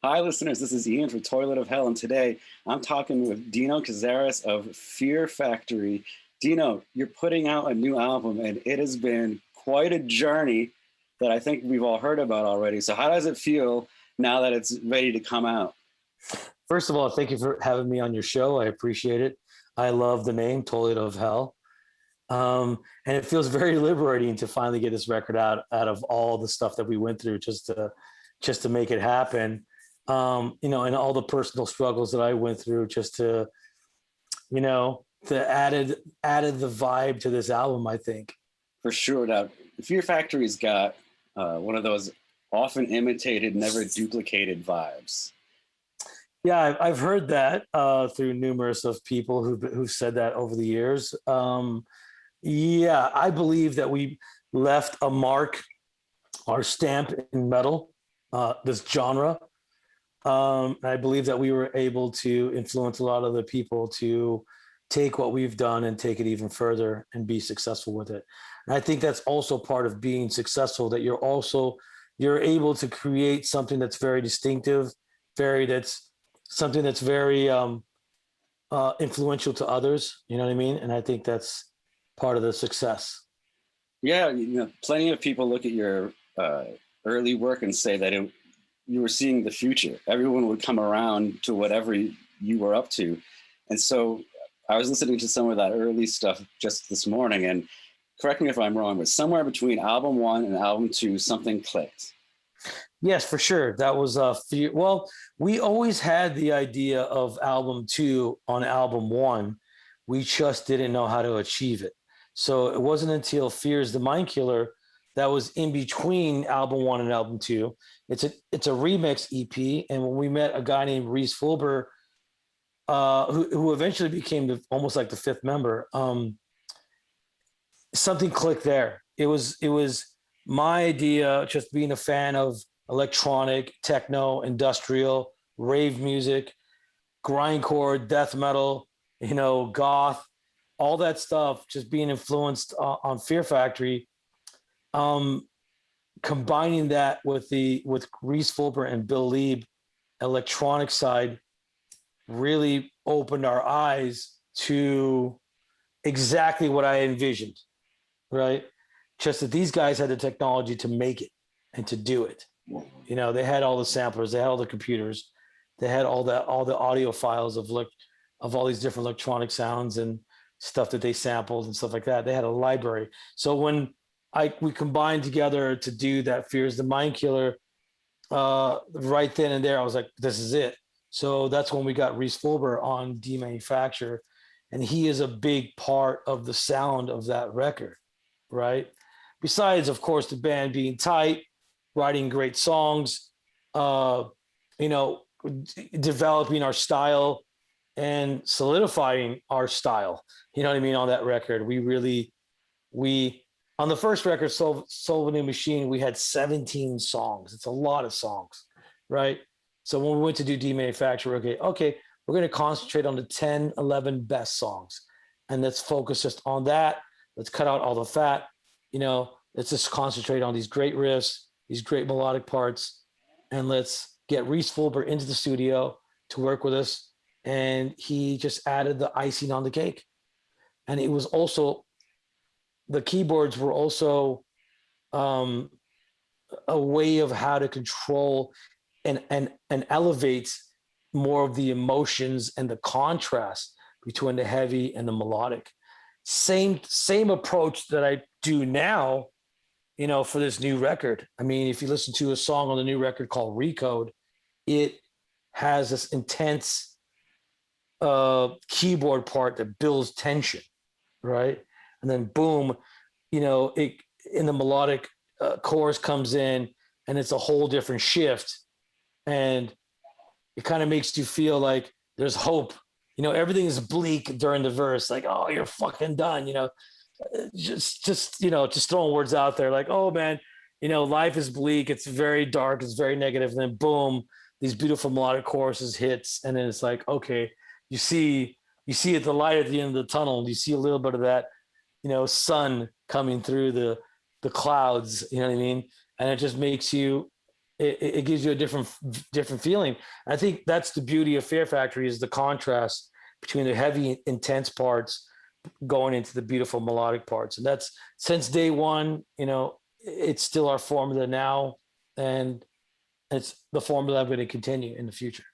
Hi, listeners. This is Ian for Toilet of Hell, and today I'm talking with Dino Cazares of Fear Factory. Dino, you're putting out a new album, and it has been quite a journey that I think we've all heard about already. So, how does it feel now that it's ready to come out? First of all, thank you for having me on your show. I appreciate it. I love the name Toilet of Hell. And it feels very liberating to finally get this record out of all the stuff that we went through just to make it happen. And all the personal struggles that I went through just to added the vibe to this album, I think. For sure. Now, Fear Factory's got one of those often imitated, never duplicated vibes. Yeah, I've heard that through numerous of people who've said that over the years. Yeah, I believe that we left a mark, our stamp in metal, this genre. I believe that we were able to influence a lot of the people to take what we've done and take it even further and be successful with it. And I think that's also part of being successful, that you're able to create something that's very distinctive, something that's very influential to others. You know what I mean? And I think that's part of the success. Yeah, plenty of people look at your early work and say that you were seeing the future. Everyone would come around to whatever you were up to. And so I was listening to some of that early stuff just this morning, and correct me if I'm wrong, but somewhere between album 1 and album 2, something clicked. Yes, for sure. That was Fear. Well, we always had the idea of album 2 on album 1. We just didn't know how to achieve it. So it wasn't until Fear is the Mind Killer that was in between album 1 and album 2. It's a remix EP, and when we met a guy named Rhys Fulber, who eventually became almost like the fifth member, something clicked there. It was my idea, just being a fan of electronic, techno, industrial, rave music, grindcore, death metal, goth, all that stuff, just being influenced on Fear Factory. Combining that with Rhys Fulber and Bill Lieb electronic side really opened our eyes to exactly what I envisioned, right? Just that these guys had the technology to make it and to do it. They had all the samplers, they had all the computers, they had all the audio files of all these different electronic sounds and stuff that they sampled and stuff like that. They had a library. So when we combined together to do that Fear is the Mind Killer, right then and there, I was like, this is it. So that's when we got Rhys Fulber on Demanufacture, and he is a big part of the sound of that record, right? Besides, of course, the band being tight, writing great songs, developing our style and solidifying our style. You know what I mean? On that record, we on the first record, Soul of a New Machine, we had 17 songs. It's a lot of songs, right? So when we went to do Demanufacture, okay, we're going to concentrate on the 10, 11 best songs. And let's focus just on that. Let's cut out all the fat. Let's just concentrate on these great riffs, these great melodic parts. And let's get Rhys Fulber into the studio to work with us. And he just added the icing on the cake. And it was also, the keyboards were also a way of how to control and elevate more of the emotions and the contrast between the heavy and the melodic. Same approach that I do now, for this new record. I mean, if you listen to a song on the new record called Recode, it has this intense keyboard part that builds tension, right? And then boom, it in the melodic chorus comes in, and it's a whole different shift, and it kind of makes you feel like there's hope. Everything is bleak during the verse, like, oh, you're fucking done. Just throwing words out there, like, oh man, life is bleak. It's very dark. It's very negative. And then boom, these beautiful melodic choruses hits, and then it's like, okay, you see the light at the end of the tunnel, and you see a little bit of that, sun coming through the clouds. You know what I mean? And it just makes you it gives you a different feeling. I think that's the beauty of Fear Factory, is the contrast between the heavy, intense parts going into the beautiful melodic parts. And that's, since day one, it's still our formula now, and it's the formula I'm going to continue in the future.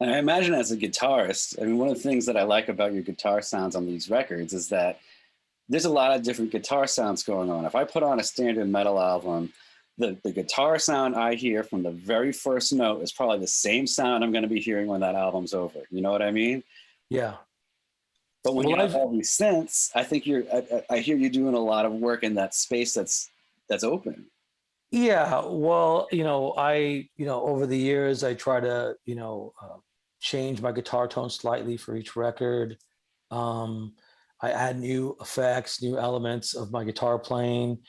And I imagine as a guitarist, I mean, one of the things that I like about your guitar sounds on these records is that there's a lot of different guitar sounds going on. If I put on a standard metal album, the guitar sound I hear from the very first note is probably the same sound I'm going to be hearing when that album's over. You know what I mean? Yeah. But when you have all these synths, I think I hear you doing a lot of work in that space that's open. Yeah. Well, over the years, I try to, change my guitar tone slightly for each record. I add new effects, new elements of my guitar playing.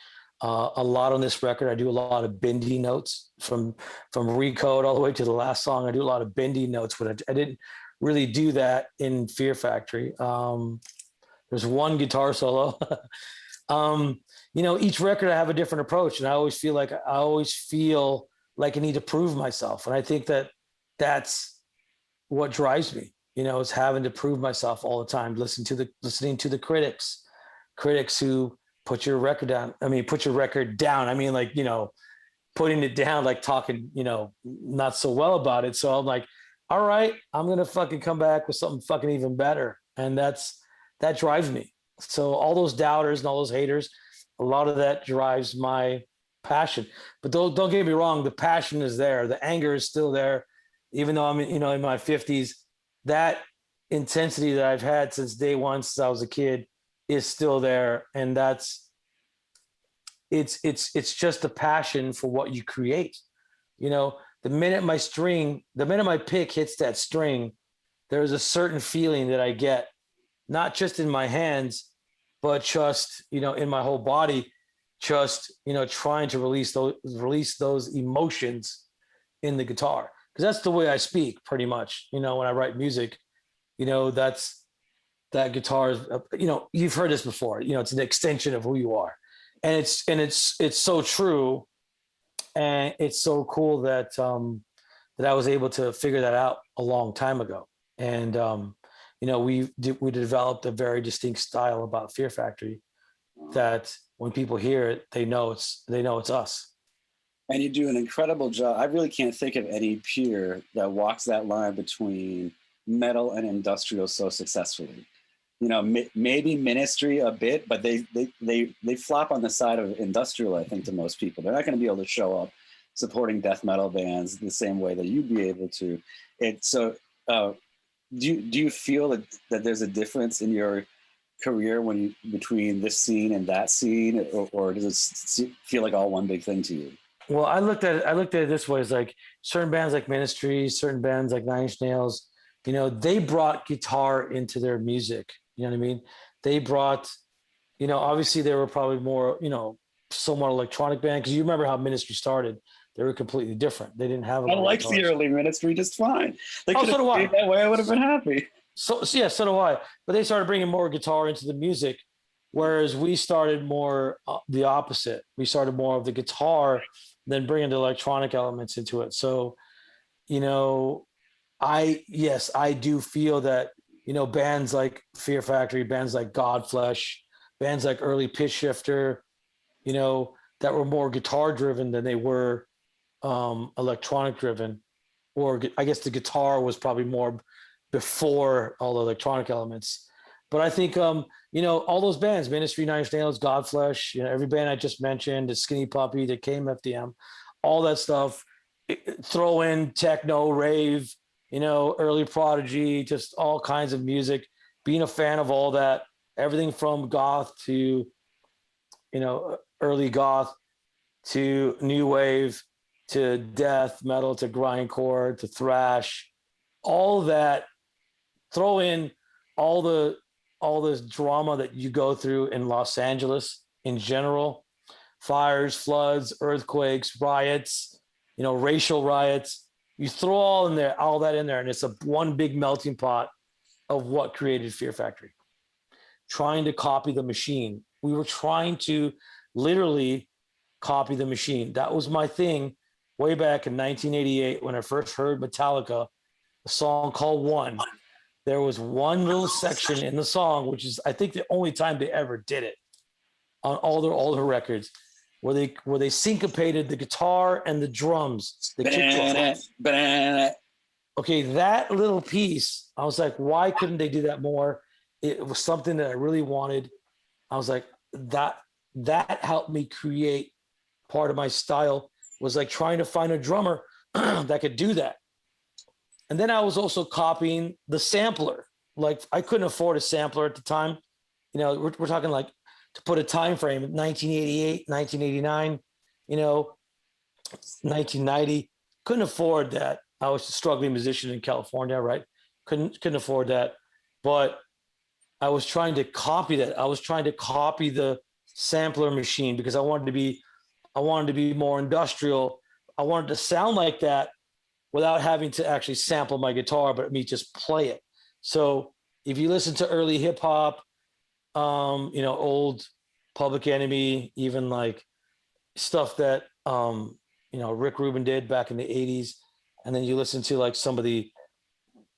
A lot on this record, I do a lot of bendy notes from Recode all the way to the last song. I do a lot of bendy notes, but I didn't really do that in Fear Factory. There's one guitar solo. Each record I have a different approach, and I always feel like I need to prove myself. And I think that's what drives me, is having to prove myself all the time, listening to the critics who put your record down. I mean, like, putting it down, like talking, not so well about it. So I'm like, all right, I'm going to fucking come back with something fucking even better. And that drives me. So all those doubters and all those haters, a lot of that drives my passion. But don't get me wrong, the passion is there. The anger is still there. Even though I'm, in my 50s, that intensity that I've had since day one, since I was a kid, is still there. And it's just a passion for what you create. The minute my pick hits that string, there's a certain feeling that I get, not just in my hands, but just, in my whole body, just, trying to release those emotions in the guitar. Because that's the way I speak, pretty much. When I write music, that's that guitar is, you've heard this before. It's an extension of who you are, and it's so true, and it's so cool that I was able to figure that out a long time ago. And we developed a very distinct style about Fear Factory that when people hear it, they know it's us. And you do an incredible job. I really can't think of any peer that walks that line between metal and industrial so successfully. Maybe Ministry a bit, but they flop on the side of industrial, I think, to most people. They're not going to be able to show up supporting death metal bands the same way that you'd be able to. Do you feel that there's a difference in your career between this scene and that scene, or does it feel like all one big thing to you? Well, I looked at it this way: it's like certain bands like Ministry, certain bands like Nine Inch Nails, they brought guitar into their music. You know what I mean? They brought, obviously they were probably more, somewhat electronic band, because you remember how Ministry started. They were completely different. They didn't have. I liked the early Ministry just fine. They could so do I. have that way. I would have been happy. So do I. But they started bringing more guitar into the music, whereas we started more the opposite. We started more of the guitar, then bringing the electronic elements into it. So, I do feel that, bands like Fear Factory, bands like Godflesh, bands like early Pitch Shifter, that were more guitar driven than they were electronic driven. Or I guess the guitar was probably more before all the electronic elements. But I think, all those bands, Ministry, Nine Inch Nails, Godflesh, every band I just mentioned, the Skinny Puppy, the KMFDM, all that stuff, throw in techno, rave, early Prodigy, just all kinds of music, being a fan of all that, everything from goth to, early goth to new wave to death metal to grindcore to thrash, all that, throw in all this drama that you go through in Los Angeles in general, fires, floods, earthquakes, riots, racial riots. You throw all that in there, and it's one big melting pot of what created Fear Factory. Trying to copy the machine. We were trying to literally copy the machine. That was my thing way back in 1988 when I first heard Metallica, a song called One. There was one little section in the song, which is I think the only time they ever did it on all their records, where they syncopated the guitar and the drums, the kick drums. Okay, that little piece, I was like, why couldn't they do that more? It was something that I really wanted. I was like, that helped me create part of my style, was like trying to find a drummer that could do that. And then I was also copying the sampler. Like I couldn't afford a sampler at the time. You know, we're talking like, to put a time frame, 1988, 1989, you know, 1990, couldn't afford that. I was a struggling musician in California, right? Couldn't afford that. But I was trying to copy that. I was trying to copy the sampler machine because I wanted to be more industrial. I wanted to sound like that without having to actually sample my guitar, but me just play it. So if you listen to early hip hop, you know, old Public Enemy, even like stuff that you know, Rick Rubin did back in the 80s, and then you listen to like some of the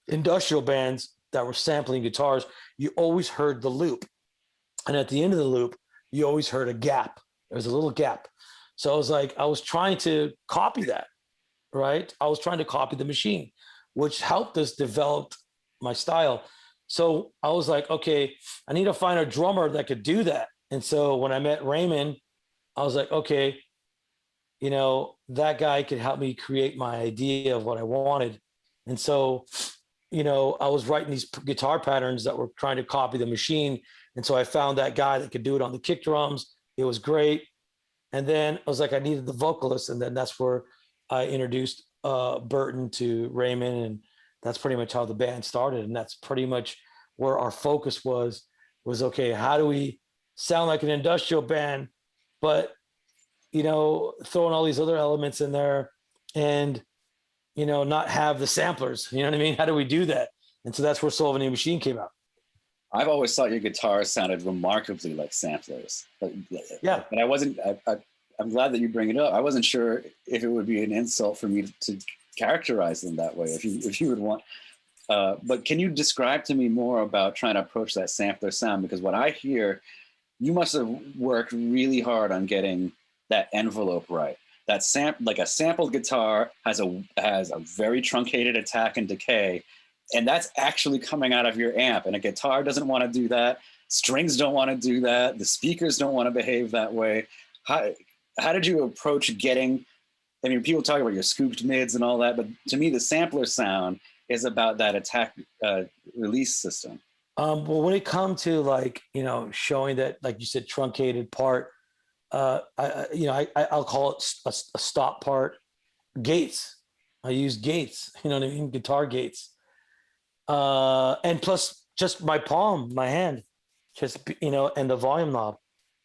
industrial bands that were sampling guitars, you always heard the loop. And at the end of the loop, you always heard a gap. There was a little gap. So I was like, I was trying to copy that, right? I was trying to copy the machine, which helped us develop my style. So I was like, okay, I need to find a drummer that could do that. And so when I met Raymond, I was like, okay, you know, that guy could help me create my idea of what I wanted. And so, you know, I was writing these guitar patterns that were trying to copy the machine. And so I found that guy that could do it on the kick drums. It was great. And then I was like, I needed the vocalist. And then that's where I introduced Burton to Raymond. And that's pretty much how the band started. And that's pretty much where our focus was okay, how do we sound like an industrial band, but, you know, throwing all these other elements in there and, you know, not have the samplers, you know what I mean? How do we do that? And so that's where Soul of a New Machine came out. I've always thought your guitars sounded remarkably like samplers. But I wasn't, I'm glad that you bring it up. I wasn't sure if it would be an insult for me to characterize them that way, if you would want. But can you describe to me more about trying to approach that sampler sound? Because what I hear, you must have worked really hard on getting that envelope right. That like a sampled guitar has a very truncated attack and decay, and that's actually coming out of your amp. And a guitar doesn't want to do that. Strings don't want to do that. The speakers don't want to behave that way. How did you approach getting? I mean, people talk about your scooped mids and all that, but to me, the sampler sound is about that attack release system. Well, when it comes to like, you know, showing that, like you said, truncated part, I'll call it a stop part. Gates. I use gates, you know what I mean? Guitar gates. And plus just my palm, my hand, just, you know, and the volume knob.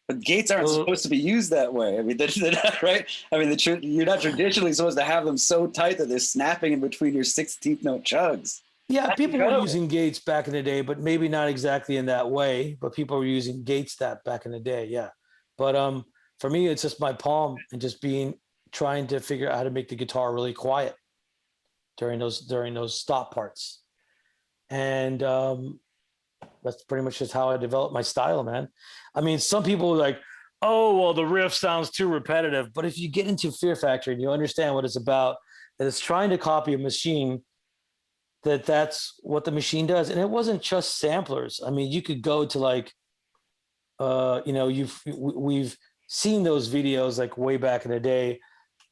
But gates aren't supposed to be used that way. I mean, they're not, right? I mean, you're not traditionally supposed to have them so tight that they're snapping in between your 16th note chugs. Yeah, That's people incredible. were using gates back in the day, but maybe not exactly in that way. But people were using gates that back in the day, yeah. But for me, it's just my palm and just trying to figure out how to make the guitar really quiet during those stop parts. And that's pretty much just how I developed my style, man. I mean, some people are like, oh, well, the riff sounds too repetitive. But if you get into Fear Factory and you understand what it's about, that it's trying to copy a machine, that's what the machine does. And it wasn't just samplers. I mean, you could go to like, you know, we've seen those videos like way back in the day.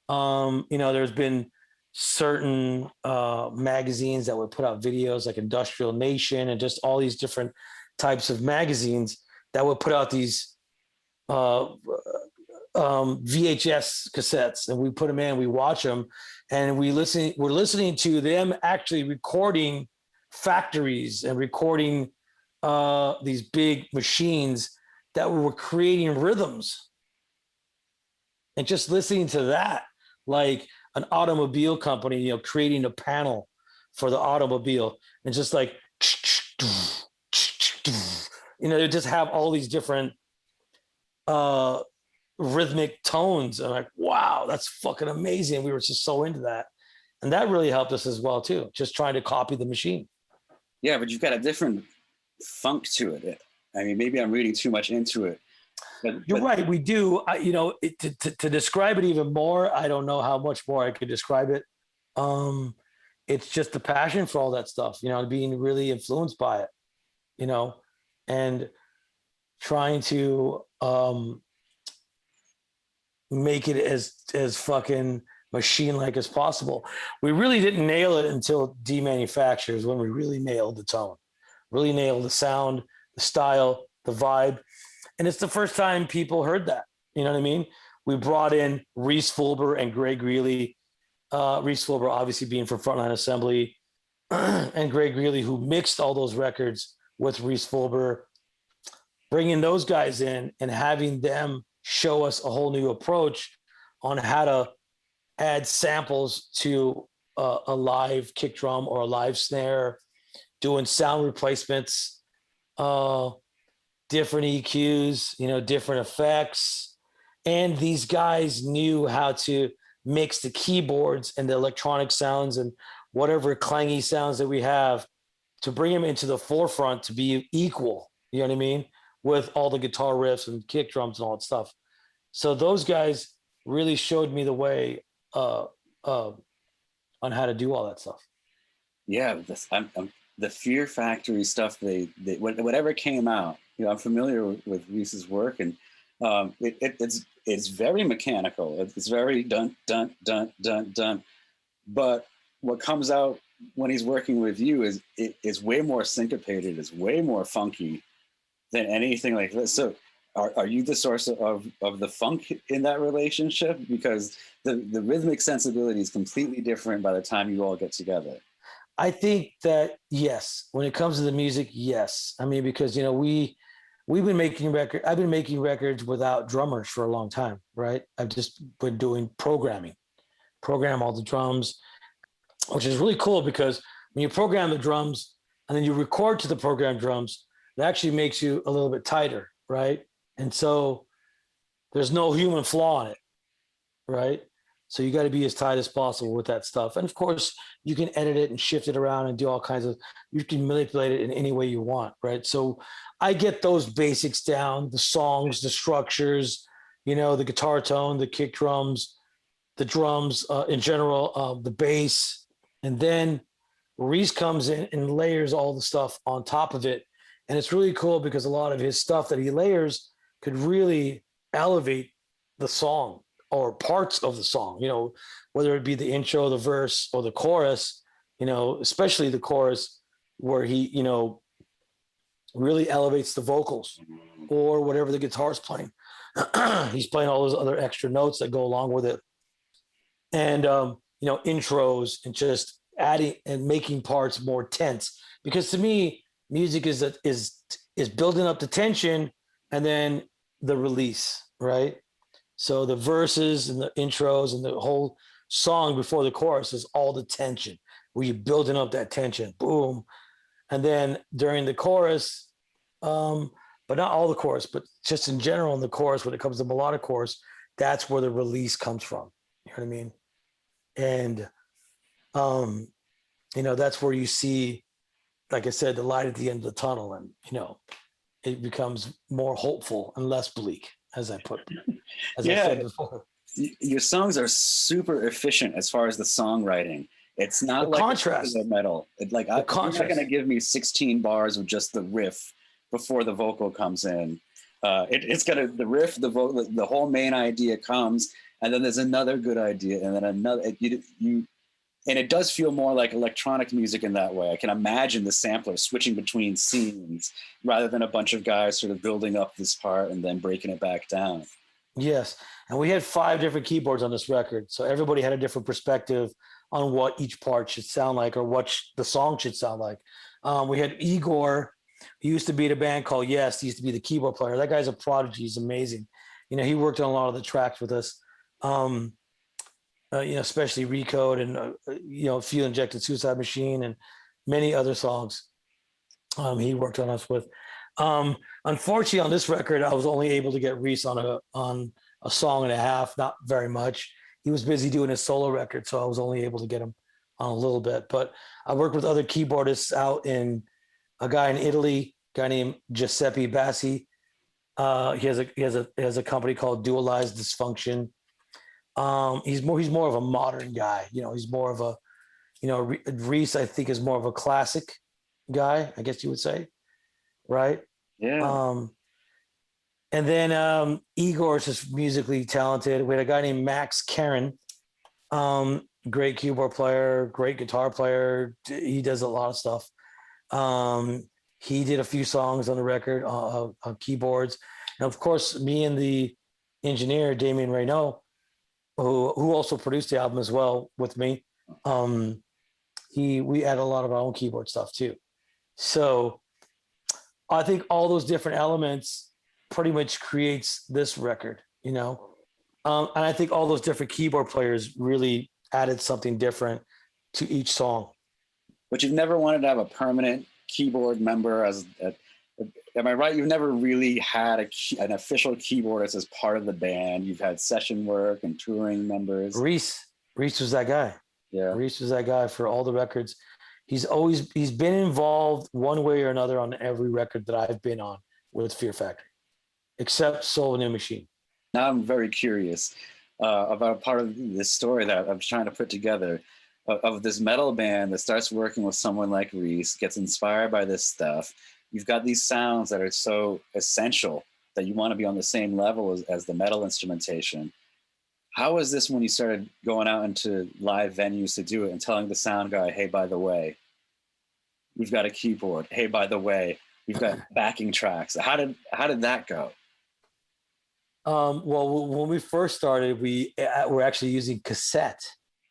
You know, there's been certain magazines that would put out videos like Industrial Nation and just all these different types of magazines that would put out these VHS cassettes, and we put them in, we watch them, and we're listening to them actually recording factories and recording these big machines that were creating rhythms, and just listening to that, like an automobile company, you know, creating a panel for the automobile, and just like, you know, they just have all these different rhythmic tones. I'm like, wow, that's fucking amazing. We were just so into that. And that really helped us as well too, just trying to copy the machine. Yeah, but you've got a different funk to it. I mean, maybe I'm reading too much into it. You're right, we do. To describe it even more, I don't know how much more I could describe it. It's just the passion for all that stuff, being really influenced by it, and trying to make it as fucking machine-like as possible. We really didn't nail it until Demanufacture is when we really nailed the tone, really nailed the sound, the style, the vibe. And it's the first time people heard that. You know what I mean? We brought in Rhys Fulber and Greg Greeley. Rhys Fulber obviously being from Frontline Assembly, and Greg Greeley, who mixed all those records with Rhys Fulber, bringing those guys in and having them show us a whole new approach on how to add samples to a live kick drum or a live snare, doing sound replacements, different EQs, different effects. And these guys knew how to mix the keyboards and the electronic sounds and whatever clangy sounds that we have to bring them into the forefront to be equal, you know what I mean? With all the guitar riffs and kick drums and all that stuff. So those guys really showed me the way on how to do all that stuff. Yeah, the Fear Factory stuff. They whatever came out. I'm familiar with Rhys's work, and it's very mechanical. It's very dun dun dun dun dun. But what comes out when he's working with you is way more syncopated. Is way more funky than anything like this. So are you the source of the funk in that relationship? Because the rhythmic sensibility is completely different by the time you all get together. I think that, yes, when it comes to the music, yes. I mean, because, we've been making records. I've been making records without drummers for a long time, right? I've just been doing program all the drums, which is really cool because when you program the drums and then you record to the programmed drums, it actually makes you a little bit tighter, right? And so there's no human flaw in it, right? So you got to be as tight as possible with that stuff. And of course, you can edit it and shift it around and do all kinds of, you can manipulate it in any way you want, right? So I get those basics down, the songs, the structures, the guitar tone, the kick drums, the drums in general, the bass. And then Rhys comes in and layers all the stuff on top of it. And it's really cool because a lot of his stuff that he layers could really elevate the song or parts of the song, whether it be the intro, the verse, or the chorus, especially the chorus where he, really elevates the vocals or whatever the guitar's playing. He's playing all those other extra notes that go along with it. And, intros and just adding and making parts more tense. Because to me, music is building up the tension and then the release, right? So the verses and the intros and the whole song before the chorus is all the tension, where you're building up that tension, boom. And then during the chorus, but not all the chorus, but just in general in the chorus, when it comes to melodic chorus, that's where the release comes from. You know what I mean? And, that's where you see, like I said, the light at the end of the tunnel, and, it becomes more hopeful and less bleak, as I said before. Your songs are super efficient as far as the songwriting. It's not like contrast metal. You're not going to give me 16 bars with just the riff before the vocal comes in. It's got the riff, the vocal, the whole main idea comes, and then there's another good idea, and then another. And it does feel more like electronic music in that way. I can imagine the sampler switching between scenes rather than a bunch of guys sort of building up this part and then breaking it back down. Yes. And we had 5 different keyboards on this record. So everybody had a different perspective on what each part should sound like or what the song should sound like. We had Igor, who used to be in a band called Yes. He used to be the keyboard player. That guy's a prodigy. He's amazing. He worked on a lot of the tracks with us. Especially Recode and, Fuel Injected Suicide Machine and many other songs he worked on us with. Unfortunately, on this record, I was only able to get Rhys on a song and a half, not very much. He was busy doing his solo record, so I was only able to get him on a little bit. But I worked with other keyboardists out in a guy in Italy, a guy named Giuseppe Bassi. He has a company called Dualized Dysfunction. He's more of a modern guy. He's more of a, Rhys, I think, is more of a classic guy, I guess you would say, right? Yeah. And then Igor is just musically talented. We had a guy named Max Karen, great keyboard player, great guitar player. He does a lot of stuff. He did a few songs on the record on keyboards. And of course, me and the engineer, Damien Reynaud, who also produced the album as well with me, we add a lot of our own keyboard stuff too. So I think all those different elements pretty much creates this record, and I think all those different keyboard players really added something different to each song. But you've never wanted to have a permanent keyboard member am I right? You've never really had an official keyboardist as part of the band. You've had session work and touring members. Rhys was that guy. Yeah. Rhys was that guy for all the records. He's been involved one way or another on every record that I've been on with Fear Factory, except Soul New Machine. Now I'm very curious about part of this story that I'm trying to put together of this metal band that starts working with someone like Rhys, gets inspired by this stuff. You've got these sounds that are so essential that you want to be on the same level as the metal instrumentation. How was this when you started going out into live venues to do it and telling the sound guy, hey, by the way, we've got a keyboard. Hey, by the way, we've got backing tracks. How did that go? Well, when we first started, we were actually using cassette.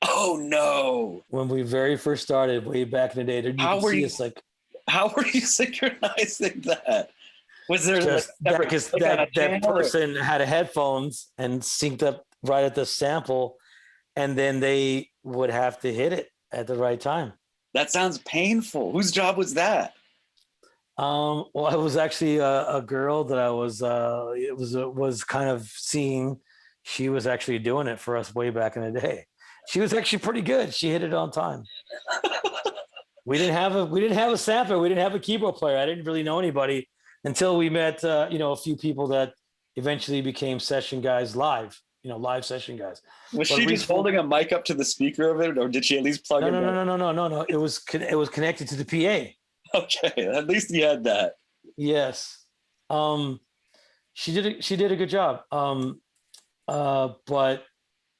Oh no! When we very first started, way back in the day, how were you synchronizing that? Was there that person had a headphones and synced up right at the sample, and then they would have to hit it at the right time? That sounds painful. Whose job was that? Well, it was actually a girl that I was kind of seeing. She was actually doing it for us way back in the day. She was actually pretty good. She hit it on time. We didn't have a sampler. We didn't have a keyboard player. I didn't really know anybody until we met, a few people that eventually became session guys live session guys. Was she just holding a mic up to the speaker of it, or did she at least plug it? No. It was connected to the PA. Okay, at least you had that. Yes. She did a good job. But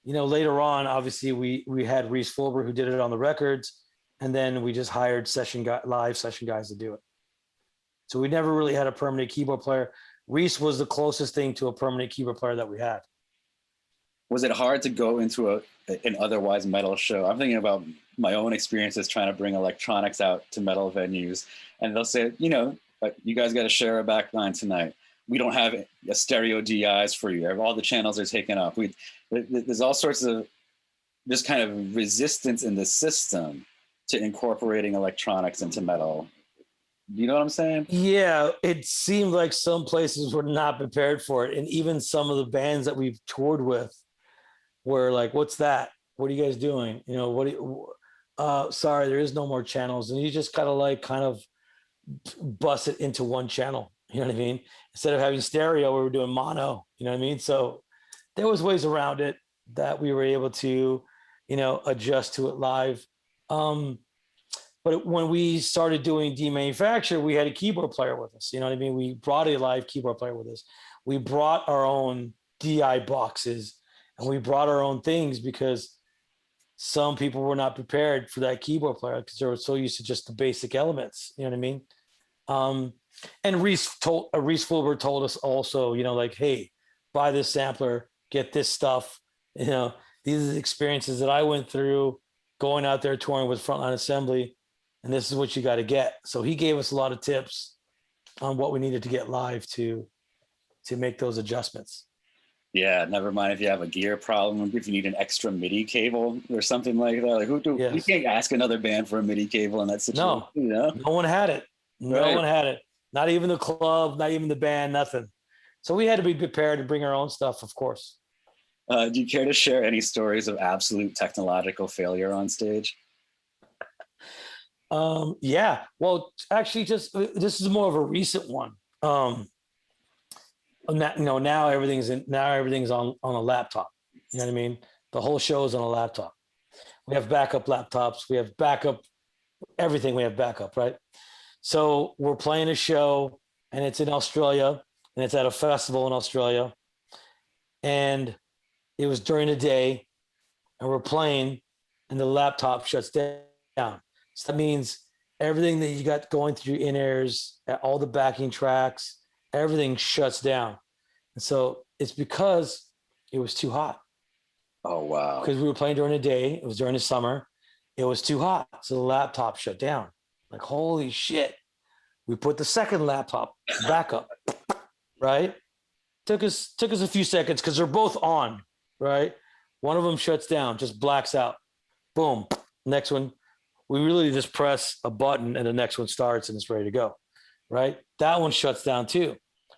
later on, obviously we had Rhys Fulber who did it on the records, and then we just hired live session guys to do it. So we never really had a permanent keyboard player. Rhys was the closest thing to a permanent keyboard player that we had. Was it hard to go into an otherwise metal show? I'm thinking about my own experiences trying to bring electronics out to metal venues, and they'll say, you guys got to share a backline tonight. We don't have a stereo DIs for you. All the channels are taken off. There's all sorts of this kind of resistance in the system to incorporating electronics into metal. You know what I'm saying? Yeah, it seemed like some places were not prepared for it. And even some of the bands that we've toured with were like, what's that? What are you guys doing? Sorry, there is no more channels. And you just kind of bust it into one channel. You know what I mean? Instead of having stereo, we were doing mono. You know what I mean? So there was ways around it that we were able to, adjust to it live. But when we started doing Demanufacture, we had a keyboard player with us. You know what I mean? We brought a live keyboard player with us. We brought our own DI boxes, and we brought our own things because some people were not prepared for that keyboard player because they were so used to just the basic elements. You know what I mean? And Rhys Fulber told us also, hey, buy this sampler, get this stuff. These are the experiences that I went through going out there touring with Frontline Assembly, and this is what you got to get. So he gave us a lot of tips on what we needed to get live to make those adjustments. Yeah, never mind if you have a gear problem, if you need an extra MIDI cable or something like that. Like you can't ask another band for a MIDI cable in that situation. No one had it. No one had it. Not even the club, not even the band, nothing. So we had to be prepared to bring our own stuff, of course. Do you care to share any stories of absolute technological failure on stage? Yeah. Well, actually, just this is more of a recent one. Now everything's on a laptop. You know what I mean? The whole show is on a laptop. We have backup laptops. We have backup everything. We have backup, right? So we're playing a show, and it's in Australia, and it's at a festival in Australia, and it was during the day, and we're playing, and the laptop shuts down. So that means everything that you got going through in ears, all the backing tracks, everything shuts down. And so it's because it was too hot. Oh, wow. Because we were playing during the day, it was during the summer, it was too hot. So the laptop shut down. Like, holy shit. We put the second laptop back up, right? Took us a few seconds because they're both on, right? One of them shuts down, just blacks out. Boom. Next one. We really just press a button and the next one starts and it's ready to go, right? That one shuts down too.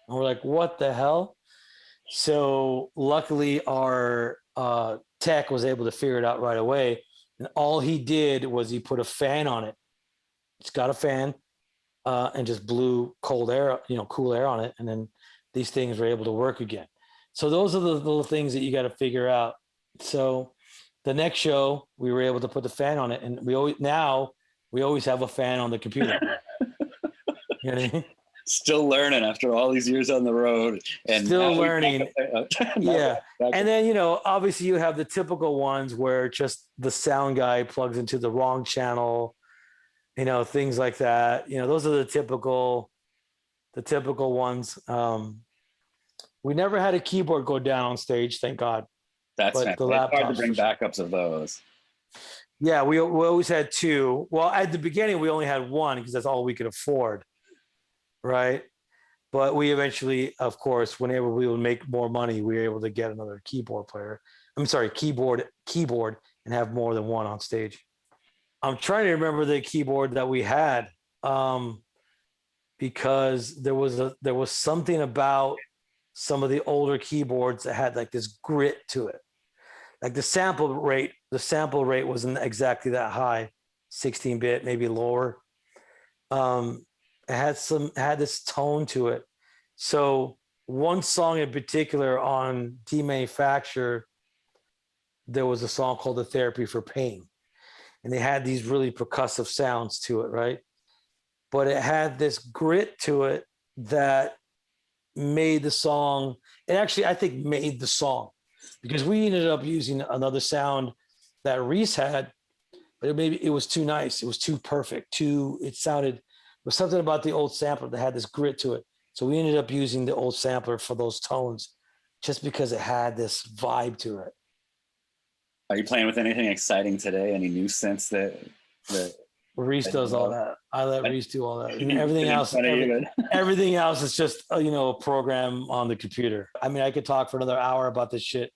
And we're like, what the hell? So luckily our tech was able to figure it out right away. And all he did was he put a fan on it. It's got a fan and just blew cool air on it. And then these things were able to work again. So those are the little things that you got to figure out. So the next show, we were able to put the fan on it, and we always have a fan on the computer. You know what I mean? Still learning after all these years on the road, and still learning. Yeah, and then obviously you have the typical ones where just the sound guy plugs into the wrong channel, things like that. Those are the typical ones. We never had a keyboard go down on stage, thank God. That's but the laptops, it's hard to bring backups of those. Yeah, we always had two. Well, at the beginning, we only had one because that's all we could afford, right? But we eventually, of course, whenever we would make more money, we were able to get another keyboard, and have more than one on stage. I'm trying to remember the keyboard that we had because there was something about some of the older keyboards that had like this grit to it. Like the sample rate wasn't exactly that high, 16-bit, maybe lower. It had this tone to it. So one song in particular on Demanufacture, there was a song called The Therapy for Pain. And they had these really percussive sounds to it, right? But it had this grit to it that made the song, and actually I think made the song, because we ended up using another sound that Rhys had, but it was too nice. It was too perfect. It was something about the old sampler that had this grit to it. So we ended up using the old sampler for those tones just because it had this vibe to it. Are you playing with anything exciting today? Any new synths that Rhys does all that. I let Rhys do all that. Everything else is just a program on the computer. I mean, I could talk for another hour about this shit.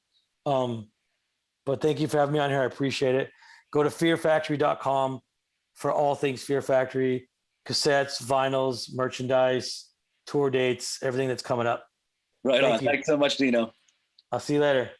But thank you for having me on here. I appreciate it. Go to fearfactory.com for all things Fear Factory, cassettes, vinyls, merchandise, tour dates, everything that's coming up. Right on. Thanks so much, Dino. I'll see you later.